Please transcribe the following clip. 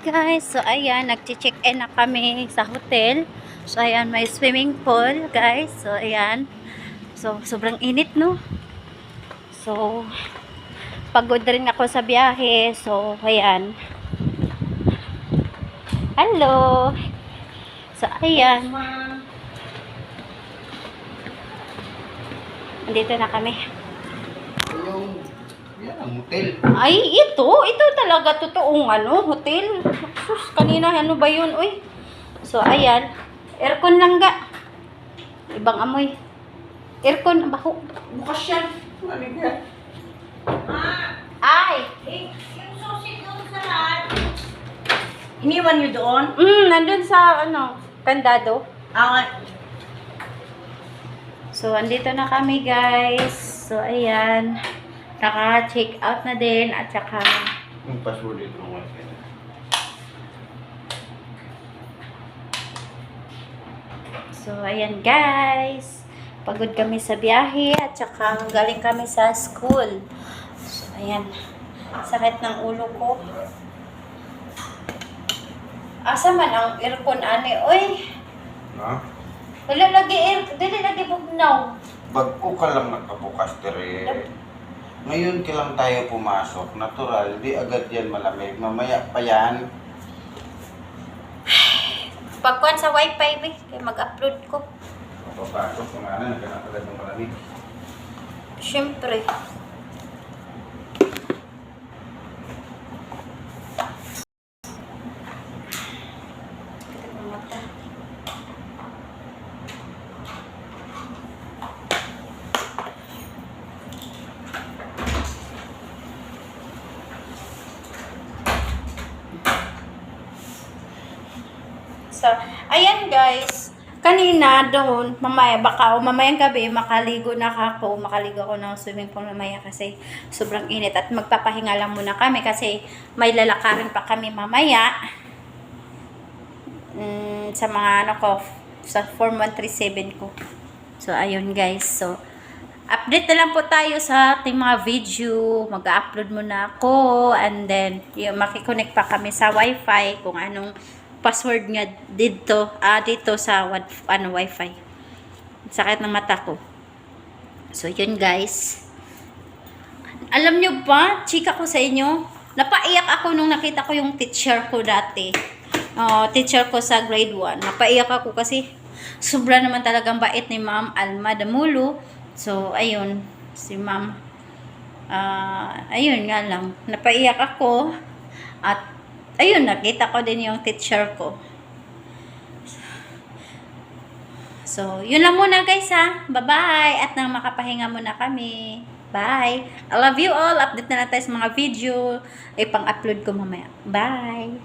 Guys, so ayan, nag-check-in na kami sa hotel. So ayan, may swimming pool, guys. So ayan. So sobrang init, no? So pagod rin ako sa biyahe. So ayan. Hello. So ayan. Andito na kami. Yan ang hotel. Ay, ito talaga totoong hotel. Sus, kanina ano ba yun, uy? So ayan, aircon lang ga. Ibang amoy. Aircon, baho. Bukas yan. Ano yan? Ay! Yung susi doon sa lahat. Iniwan nyo doon? Nandun sa kandado. Ah, So, andito na kami, guys. So, ayan. Naka-check out na din. At saka, Yung password ito ng wifi. so, ayan, guys. Pagod kami sa biyahe. At saka, galing kami sa school. So, ayan. Sakit ng ulo ko. Asa man ang aircon, ane? Uy! Ha? Dili lagi bugnaw. Bago ka lang nakabukas, tere. Ngayon ka lang tayo pumasok. Natural, di agad yan malamig. Mamaya pa yan. Pagkuhan sa wifi, be. Kaya mag-upload ko. Papasok kung ano, nagkanap agad ng malamig. Siyempre. So, ayan guys. Kanina doon, mamayang gabi, makaligo ako ng swimming pool mamaya kasi sobrang init at magpapahinga lang muna kami kasi may lalakarin pa kami mamaya sa mga sa Form 137 ko. So, ayun guys. So, update na lang po tayo sa ating mga video. Mag-upload muna ako and then makikonnect pa kami sa wifi kung anong password nga dito sa wifi. Sakit ng mata ko. So yun guys. Alam nyo ba, chika ko sa inyo, napaiyak ako nung nakita ko yung teacher ko dati. Teacher ko sa grade 1. Napaiyak ako kasi sobra naman talagang bait ni Ma'am Alma Damulo. So ayun, si Ma'am ayun nga lang, napaiyak ako at ayun, nakita ko din yung teacher ko. So, yun lang muna guys ha. Bye-bye. At nang makapahinga muna kami. Bye. I love you all. Update na lang tayo sa mga video. Ay, pang-upload ko mamaya. Bye.